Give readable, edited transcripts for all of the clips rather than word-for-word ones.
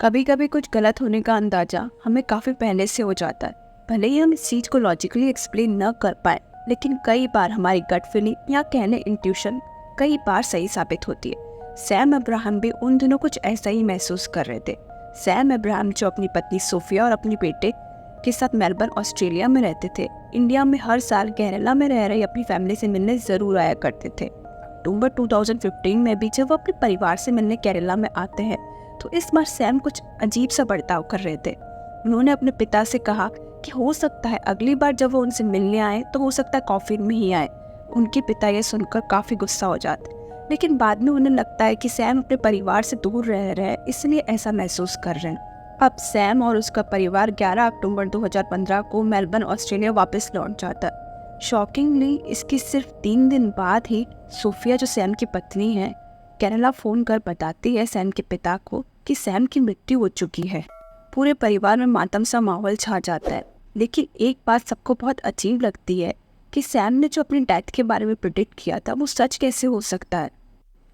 कभी कभी कुछ गलत होने का अंदाजा हमें काफ़ी पहले से हो जाता है। भले ही हम इस चीज़ को लॉजिकली एक्सप्लेन न कर पाए, लेकिन कई बार हमारी गट फीलिंग या कहने इंट्यूशन कई बार सही साबित होती है। सैम अब्राहम भी उन दिनों कुछ ऐसा ही महसूस कर रहे थे। सैम अब्राहम जो अपनी पत्नी सोफिया और अपने बेटे के साथ मेलबर्न ऑस्ट्रेलिया में रहते थे, इंडिया में हर साल केरला में रह रही अपनी फैमिली से मिलने ज़रूर आया करते थे। अक्टूबर 2015 में भी जब वो अपने परिवार से मिलने केरला में आते हैं, तो इस बार सैम कुछ अजीब सा बर्ताव कर रहे थे। उन्होंने अपने पिता से कहा कि हो सकता है अगली बार जब वो उनसे मिलने आए तो हो सकता है कॉफिन में ही आए। उनके पिता ये सुनकर काफ़ी गुस्सा हो जाते, लेकिन बाद में उन्हें लगता है कि सैम अपने परिवार से दूर रह रहे हैं, इसलिए ऐसा महसूस कर रहे हैं। अब सैम और उसका परिवार 11 अक्टूबर 2015 को मेलबर्न ऑस्ट्रेलिया वापस लौट जाता है। शॉकिंगली इसके सिर्फ 3 दिन बाद ही सोफिया, जो सैम की पत्नी है, केरला फ़ोन कर बताती है सैम के पिता को कि सैम की मृत्यु हो चुकी है। पूरे परिवार में मातम सा माहौल छा जाता है, लेकिन एक बात सबको बहुत अजीब लगती है कि सैम ने जो अपनी डेथ के बारे में प्रिडिक्ट किया था वो सच कैसे हो सकता है।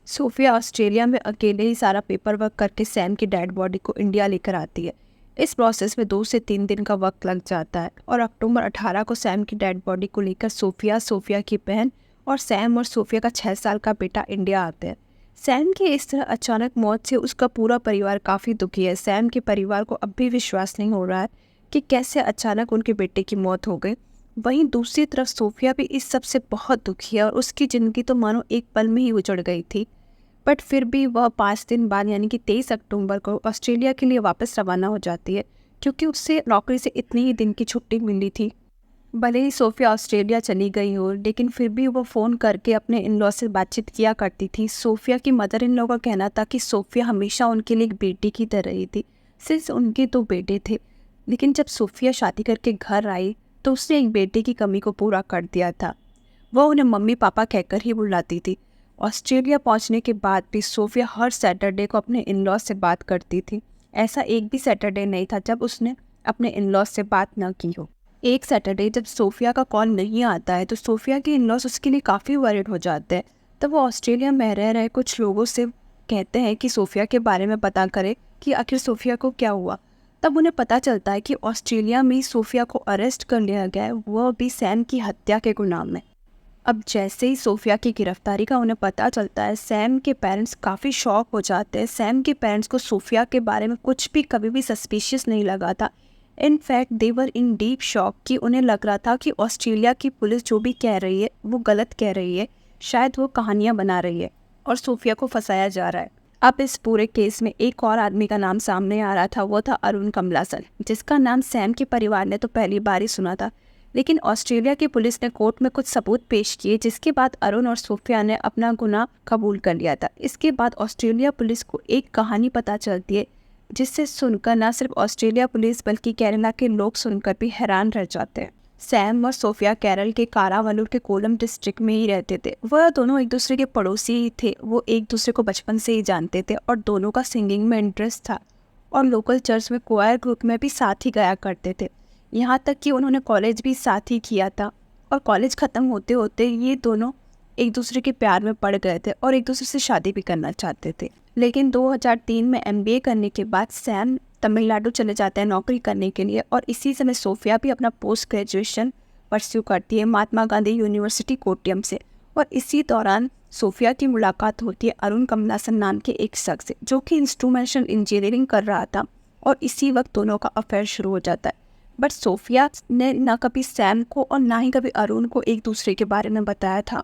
सोफिया ऑस्ट्रेलिया में अकेले ही सारा पेपर वर्क करके सैम की डेड बॉडी को इंडिया लेकर आती है। इस प्रोसेस में 2 से 3 दिन का वक्त लग जाता है और अक्टूबर 18 को सैम की डेड बॉडी को लेकर सोफिया, सोफिया की बहन और सैम और सोफिया का 6 साल का बेटा इंडिया आते हैं। सैम की इस तरह अचानक मौत से उसका पूरा परिवार काफ़ी दुखी है। सैम के परिवार को अब भी विश्वास नहीं हो रहा है कि कैसे अचानक उनके बेटे की मौत हो गई। वहीं दूसरी तरफ सोफिया भी इस सब से बहुत दुखी है और उसकी ज़िंदगी तो मानो एक पल में ही उजड़ गई थी। बट फिर भी वह 5 दिन बाद यानी कि 23 अक्टूबर को ऑस्ट्रेलिया के लिए वापस रवाना हो जाती है, क्योंकि उससे नौकरी से इतनी ही दिन की छुट्टी मिली थी। भले ही सोफिया ऑस्ट्रेलिया चली गई हो, लेकिन फिर भी वो फ़ोन करके अपने इन लॉ से बातचीत किया करती थी। सोफिया की मदर इन लॉ का कहना था कि सोफिया हमेशा उनके लिए एक बेटी की तरह ही थी। सिर्फ उनके 2 बेटे थे, लेकिन जब सोफिया शादी करके घर आई तो उसने एक बेटे की कमी को पूरा कर दिया था। वह उन्हें मम्मी पापा कहकर ही बुलाती थी। ऑस्ट्रेलिया पहुंचने के बाद भी सोफिया हर सैटरडे को अपने इन लॉ से बात करती थी। ऐसा एक भी सैटरडे नहीं था जब उसने अपने इन लॉ से बात न की हो। एक सैटरडे जब सोफिया का कॉल नहीं आता है तो सोफिया के इन लॉस उसके लिए काफ़ी वरिड हो जाते हैं। तब वो ऑस्ट्रेलिया में रह रहे कुछ लोगों से कहते हैं कि सोफिया के बारे में पता करे कि आखिर सोफिया को क्या हुआ। तब उन्हें पता चलता है कि ऑस्ट्रेलिया में सोफिया को अरेस्ट कर लिया गया है, वह भी सैम की हत्या के गुनाह में। अब जैसे ही सोफिया की गिरफ्तारी का उन्हें पता चलता है, सैम के पेरेंट्स काफ़ी शॉक हो जाते हैं। सैम के पेरेंट्स को सोफिया के बारे में कुछ भी कभी भी सस्पिशियस नहीं लगा था। In fact they were in deep shock कि उन्हें लग रहा था कि ऑस्ट्रेलिया की पुलिस जो भी कह रही है वो गलत कह रही है, शायद वो कहानियाँ बना रही है और सोफिया को फंसाया जा रहा है। अब इस पूरे केस में एक और आदमी का नाम सामने आ रहा था, वो था अरुण कमलासन, जिसका नाम सैम के परिवार ने तो पहली बार ही सुना था। लेकिन ऑस्ट्रेलिया की पुलिस ने कोर्ट में कुछ सबूत पेश किए, जिसके बाद अरुण और सोफिया ने अपना गुनाह कबूल कर लिया था। इसके बाद ऑस्ट्रेलिया पुलिस को एक कहानी पता चलती है, जिससे सुनकर न सिर्फ ऑस्ट्रेलिया पुलिस बल्कि केरला के लोग सुनकर भी हैरान रह जाते हैं। सैम और सोफिया केरल के कारावलूर के कोलम डिस्ट्रिक्ट में ही रहते थे। वह दोनों एक दूसरे के पड़ोसी ही थे। वो एक दूसरे को बचपन से ही जानते थे और दोनों का सिंगिंग में इंटरेस्ट था और लोकल चर्च में क्वायर ग्रुप में भी साथ ही गाया करते थे। यहाँ तक कि उन्होंने कॉलेज भी साथ ही किया था और कॉलेज ख़त्म होते होते ये दोनों एक दूसरे के प्यार में पड़ गए थे और एक दूसरे से शादी भी करना चाहते थे। लेकिन 2003 में MBA करने के बाद सैम तमिलनाडु चले जाते हैं नौकरी करने के लिए और इसी समय सोफिया भी अपना पोस्ट ग्रेजुएशन परस्यू करती है महात्मा गांधी यूनिवर्सिटी कोट्टयम से। और इसी दौरान सोफिया की मुलाकात होती है अरुण कमलासन नाम के एक शख्स से, जो कि इंस्ट्रूमेंटेशन इंजीनियरिंग कर रहा था और इसी वक्त दोनों का अफेयर शुरू हो जाता है। बट सोफिया ने ना कभी सैम को और ना ही कभी अरुण को एक दूसरे के बारे में बताया था।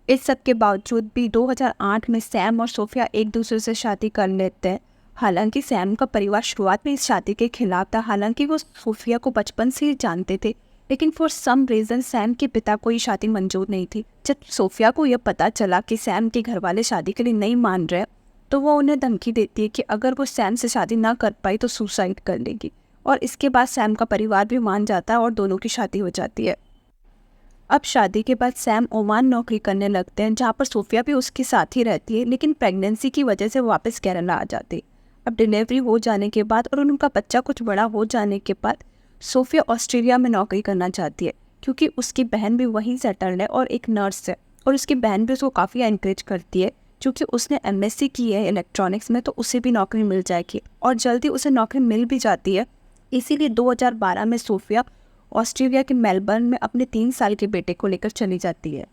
इस सब के बावजूद भी 2008 में सैम और सोफिया एक दूसरे से शादी कर लेते हैं। हालांकि सैम का परिवार शुरुआत में इस शादी के खिलाफ था। हालांकि वो सोफिया को बचपन से ही जानते थे, लेकिन फॉर सम रीज़न सैम के पिता को ये शादी मंजूर नहीं थी। जब सोफिया को यह पता चला कि सैम के घर वाले शादी के लिए नहीं मान रहे, तो वो उन्हें धमकी देती है कि अगर वो सैम से शादी ना कर पाई तो सुसाइड कर लेगी। और इसके बाद सैम का परिवार भी मान जाता है और दोनों की शादी हो जाती है। अब शादी के बाद सैम ओमान नौकरी करने लगते हैं, जहाँ पर सोफिया भी उसके साथ ही रहती है, लेकिन प्रेगनेंसी की वजह से वापस केरला आ जाती है। अब डिलीवरी हो जाने के बाद और उनका बच्चा कुछ बड़ा हो जाने के बाद सोफिया ऑस्ट्रेलिया में नौकरी करना चाहती है, क्योंकि उसकी बहन भी वहीं सेटल्ड है और एक नर्स है और उसकी बहन भी उसको काफ़ी एनकरेज करती है क्योंकि उसने एमएससी की है इलेक्ट्रॉनिक्स में, तो उसे भी नौकरी मिल जाएगी और जल्दी उसे नौकरी मिल भी जाती है। इसीलिए 2012 में सोफिया ऑस्ट्रेलिया के मेलबर्न में अपने 3 साल के बेटे को लेकर चली जाती है।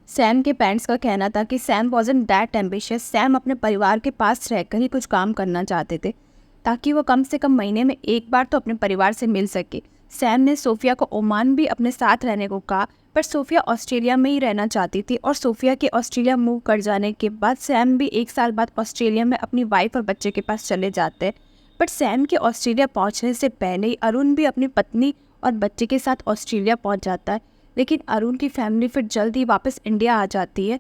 सैम के पेरेंट्स का कहना था कि Sam wasn't that ambitious. Sam अपने परिवार के पास रहकर ही कुछ काम करना चाहते थे ताकि वो कम से कम महीने में एक बार तो अपने परिवार से मिल सके। सैम ने सोफिया को ओमान भी अपने साथ रहने को कहा, पर सोफिया ऑस्ट्रेलिया में ही रहना चाहती थी और सोफिया के ऑस्ट्रेलिया मूव कर जाने के बाद सैम भी 1 साल बाद ऑस्ट्रेलिया में अपनी वाइफ और बच्चे के पास चले जाते हैं। बट सैम के ऑस्ट्रेलिया पहुंचने से पहले ही अरुण भी अपनी पत्नी और बच्चे के साथ ऑस्ट्रेलिया पहुंच जाता है, लेकिन अरुण की फैमिली फिर जल्द ही वापस इंडिया आ जाती है।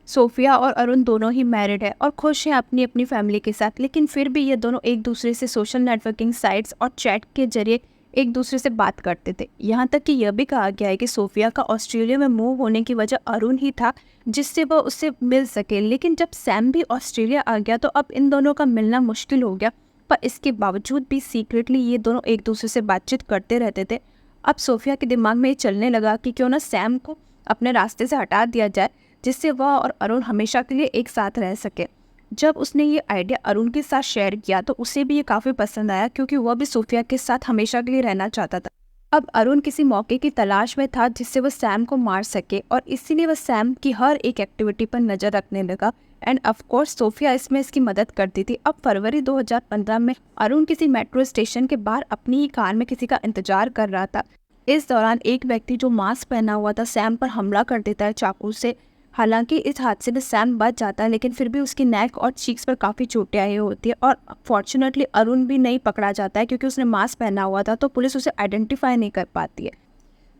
सोफिया और अरुण दोनों ही मैरिड है और खुश हैं अपनी अपनी फैमिली के साथ, लेकिन फिर भी ये दोनों एक दूसरे से सोशल नेटवर्किंग साइट्स और चैट के जरिए एक दूसरे से बात करते थे। यहाँ तक कि यह भी कहा गया है कि सोफिया का ऑस्ट्रेलिया में मूव होने की वजह अरुण ही था, जिससे वह उससे मिल सके। लेकिन जब सैम भी ऑस्ट्रेलिया आ गया तो अब इन दोनों का मिलना मुश्किल हो गया, पर इसके बावजूद भी सीक्रेटली ये दोनों एक दूसरे से बातचीत करते रहते थे। अब सोफिया के दिमाग में ये चलने लगा कि क्यों ना सैम को अपने रास्ते से हटा दिया जाए, जिससे वह और अरुण हमेशा के लिए एक साथ रह सके। जब उसने ये आइडिया अरुण के साथ शेयर किया तो उसे भी ये काफ़ी पसंद आया, क्योंकि वह भी सोफिया के साथ हमेशा के लिए रहना चाहता था। अब अरुण किसी मौके की तलाश में था जिससे वह सैम को मार सके, और इसीलिए वह सैम की हर एक एक्टिविटी पर नज़र रखने लगा। एंड ऑफ कोर्स सोफिया इसमें इसकी मदद करती थी। अब फरवरी 2015 में अरुण किसी मेट्रो स्टेशन के बाहर अपनी ही कार में किसी का इंतजार कर रहा था। इस दौरान एक व्यक्ति जो मास्क पहना हुआ था सैम पर हमला कर देता है चाकू से। हालांकि इस हादसे में सैम बच जाता है, लेकिन फिर भी उसकी नेक और चीक्स पर काफ़ी चोटें आई होती है। और फॉर्चुनेटली अरुण भी नहीं पकड़ा जाता है, क्योंकि उसने मास्क पहना हुआ था, तो पुलिस उसे आइडेंटिफाई नहीं कर पाती है।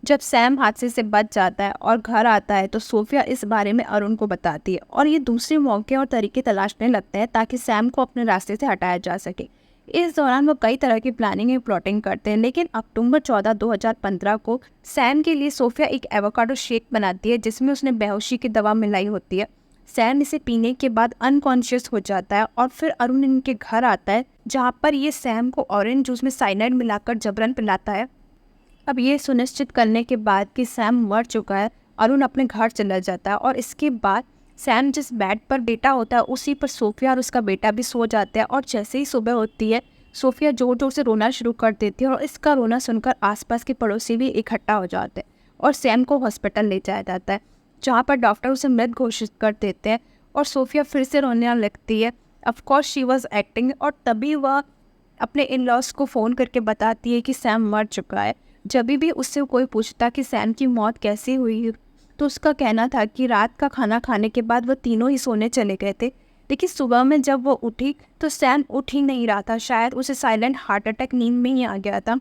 जब सैम हादसे से बच जाता है और घर आता है तो सोफिया इस बारे में अरुण को बताती है, और ये दूसरे मौके और तरीके तलाशने लगते हैं ताकि सैम को अपने रास्ते से हटाया जा सके। इस दौरान वो कई तरह की प्लानिंग और प्लॉटिंग करते हैं, लेकिन अक्टूबर 14, 2015 को सैम के लिए सोफिया एक एवोकाडो शेक बनाती है जिसमें उसने बेहोशी की दवा मिलाई होती है। सैम इसे पीने के बाद अनकॉन्शियस हो जाता है और फिर अरुण इनके घर आता है, जहाँ पर ये सैम को ऑरेंज जूस में साइनाइड मिलाकर जबरन पिलाता है। अब ये सुनिश्चित करने के बाद कि सैम मर चुका है, अरुण अपने घर चला जाता है, और इसके बाद सैम जिस बेड पर लेटा होता है उसी पर सोफिया और उसका बेटा भी सो जाते हैं। और जैसे ही सुबह होती है सोफिया जोर जोर से रोना शुरू कर देती है, और इसका रोना सुनकर आसपास के पड़ोसी भी इकट्ठा हो जाते हैं और सैम को हॉस्पिटल ले जाया जाता है, जहाँ पर डॉक्टर उसे मृत घोषित कर देते हैं। और सोफिया फिर से रोने लगती है। ऑफकोर्स शी वॉज एक्टिंग, और तभी वह अपने इन लॉज को फ़ोन करके बताती है कि सैम मर चुका है। जब भी उससे कोई पूछता कि सैम की मौत कैसे हुई, तो उसका कहना था कि रात का खाना खाने के बाद वह तीनों ही सोने चले गए थे, लेकिन सुबह में जब वो उठी तो सैम उठ ही नहीं रहा था। शायद उसे साइलेंट हार्ट अटैक नींद में ही आ गया था।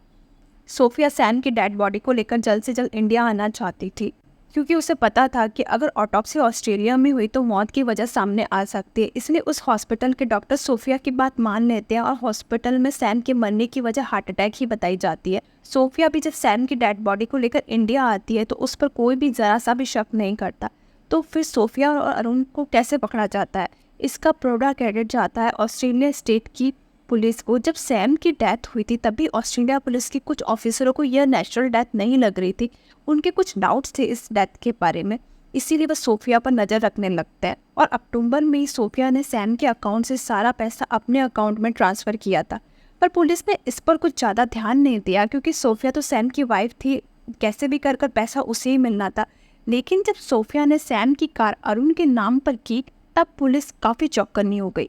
सोफिया सैम की डेड बॉडी को लेकर जल्द से जल्द इंडिया आना चाहती थी, क्योंकि उसे पता था कि अगर ऑटोप्सी ऑस्ट्रेलिया में हुई तो मौत की वजह सामने आ सकती है। इसलिए उस हॉस्पिटल के डॉक्टर सोफिया की बात मान लेते हैं और हॉस्पिटल में सैम के मरने की वजह हार्ट अटैक ही बताई जाती है। सोफिया भी जब सैम की डेड बॉडी को लेकर इंडिया आती है तो उस पर कोई भी ज़रा सा भी शक नहीं करता। तो फिर सोफिया और अरुण को कैसे पकड़ा जाता है, इसका प्रोडा क्रेडिट जाता है ऑस्ट्रेलिया स्टेट की पुलिस को। जब सैम की डेथ हुई थी तभी ऑस्ट्रेलिया पुलिस के कुछ ऑफिसरों को यह नेचुरल डेथ नहीं लग रही थी, उनके कुछ डाउट्स थे इस डेथ के बारे में, इसीलिए वह सोफिया पर नज़र रखने लगते हैं। और अक्टूबर में ही सोफिया ने सैम के अकाउंट से सारा पैसा अपने अकाउंट में ट्रांसफ़र किया था, पर पुलिस ने इस पर कुछ ज़्यादा ध्यान नहीं दिया, क्योंकि सोफिया तो सैम की वाइफ थी, कैसे भी कर पैसा उसे ही मिलना था। लेकिन जब सोफिया ने सैम की कार अरुण के नाम पर की तब पुलिस काफ़ी चौकन्नी हो गई।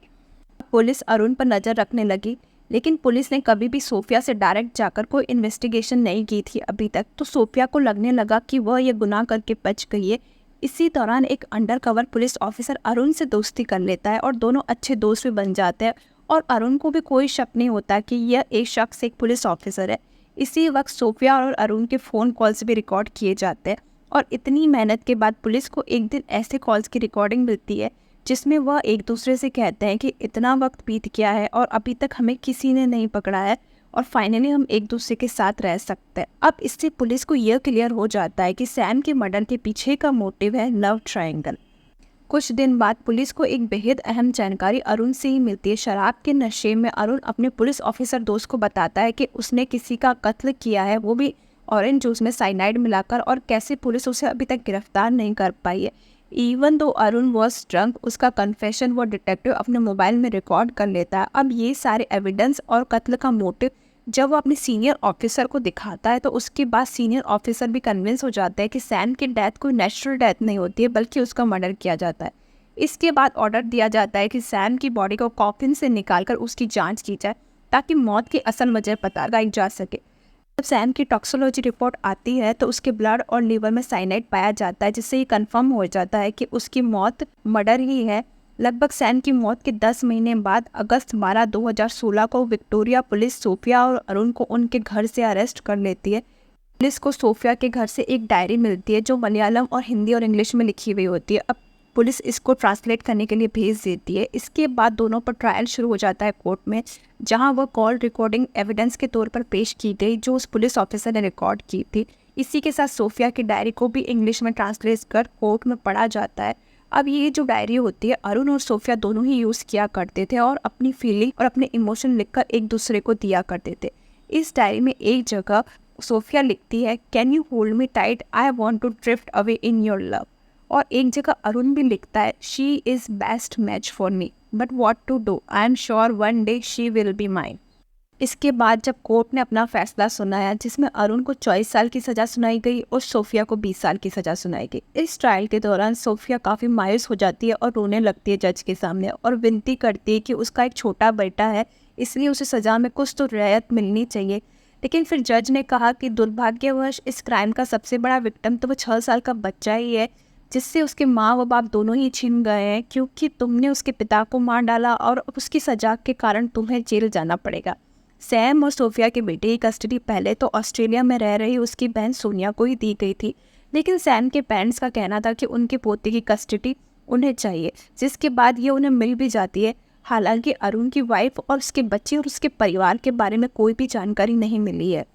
पुलिस अरुण पर नज़र रखने लगी, लेकिन पुलिस ने कभी भी सोफिया से डायरेक्ट जाकर कोई इन्वेस्टिगेशन नहीं की थी अभी तक। तो सोफिया को लगने लगा कि वह यह गुनाह करके बच गई है। इसी दौरान एक अंडरकवर पुलिस ऑफिसर अरुण से दोस्ती कर लेता है और दोनों अच्छे दोस्त भी बन जाते हैं, और अरुण को भी कोई शक नहीं होता कि यह एक शख्स एक पुलिस ऑफिसर है। इसी वक्त सोफिया और अरुण के फ़ोन कॉल्स भी रिकॉर्ड किए जाते हैं, और इतनी मेहनत के बाद पुलिस को एक दिन ऐसे कॉल्स की रिकॉर्डिंग मिलती है जिसमें वह एक दूसरे से कहते हैं कि इतना वक्त बीत गया है और अभी तक हमें किसी ने नहीं पकड़ा है, और फाइनली हम एक दूसरे के साथ रह सकते हैं। अब इससे पुलिस को यह क्लियर हो जाता है कि सैम के मर्डर के पीछे का मोटिव है लव ट्रायंगल। कुछ दिन बाद पुलिस को एक बेहद अहम जानकारी अरुण से ही मिलती है। शराब के नशे में अरुण अपने पुलिस ऑफिसर दोस्त को बताता है कि उसने किसी का कत्ल किया है, वो भी ऑरेंज जूस में साइनाइड मिलाकर, और कैसे पुलिस उसे अभी तक गिरफ्तार नहीं कर पाई है। Even though Arun was drunk, उसका कन्फेशन वो डिटेक्टिव अपने मोबाइल में रिकॉर्ड कर लेता है। अब ये सारे एविडेंस और कत्ल का मोटिव जब वो अपने सीनियर ऑफिसर को दिखाता है तो उसके बाद सीनियर ऑफिसर भी कन्विंस हो जाता है कि सैम की डेथ कोई नेचुरल डेथ नहीं होती है बल्कि उसका मर्डर किया जाता है। इसके बाद ऑर्डर दिया जाता है कि सैम की बॉडी को कॉफिन से निकालकर उसकी जांच की जाए ताकि मौत की असल वजह पता लगाई जा सके। जब सैम की टॉक्सिकोलॉजी रिपोर्ट आती है तो उसके ब्लड और लीवर में साइनाइड पाया जाता है, जिससे ये कंफर्म हो जाता है कि उसकी मौत मर्डर ही है। लगभग सैम की मौत के 10 महीने बाद अगस्त 12, 2016 को विक्टोरिया पुलिस सोफिया और अरुण को उनके घर से अरेस्ट कर लेती है। पुलिस को सोफिया के घर से एक डायरी मिलती है जो मलयालम और हिंदी और इंग्लिश में लिखी हुई होती है। अब पुलिस इसको ट्रांसलेट करने के लिए भेज देती है। इसके बाद दोनों पर ट्रायल शुरू हो जाता है कोर्ट में, जहां वह कॉल रिकॉर्डिंग एविडेंस के तौर पर पेश की गई जो उस पुलिस ऑफिसर ने रिकॉर्ड की थी। इसी के साथ सोफिया की डायरी को भी इंग्लिश में ट्रांसलेट कर कोर्ट में पढ़ा जाता है। अब ये जो डायरी होती है अरुण और सोफिया दोनों ही यूज़ किया करते थे और अपनी फीलिंग और अपने इमोशन लिखकर एक दूसरे को दिया करते थे। इस डायरी में एक जगह सोफिया लिखती है, can you hold me tight, I want to drift away in your love. और एक जगह अरुण भी लिखता है, she is best match for me but what to do, I am sure one day she will be mine. इसके बाद जब court ने अपना फैसला सुनाया जिसमें अरुण को 24 साल की सज़ा सुनाई गई और सोफिया को 20 साल की सज़ा सुनाई गई। इस ट्रायल के दौरान सोफिया काफ़ी मायूस हो जाती है और रोने लगती है जज के सामने और विनती करती है कि उसका एक छोटा बेटा है, इसलिए उसे सज़ा में कुछ तो रियायत मिलनी चाहिए। लेकिन फिर जज ने कहा कि दुर्भाग्यवश इस क्राइम का सबसे बड़ा विक्टिम तो वो 6 साल का बच्चा ही है, जिससे उसके माँ व बाप दोनों ही छिन गए हैं क्योंकि तुमने उसके पिता को मार डाला और उसकी सजा के कारण तुम्हें जेल जाना पड़ेगा। सैम और सोफिया के बेटे की कस्टडी पहले तो ऑस्ट्रेलिया में रह रही उसकी बहन सोनिया को ही दी गई थी, लेकिन सैम के पेरेंट्स का कहना था कि उनके पोते की कस्टडी उन्हें चाहिए, जिसके बाद ये उन्हें मिल भी जाती है। हालांकि अरुण की वाइफ और उसके बच्चे और उसके परिवार के बारे में कोई भी जानकारी नहीं मिली है।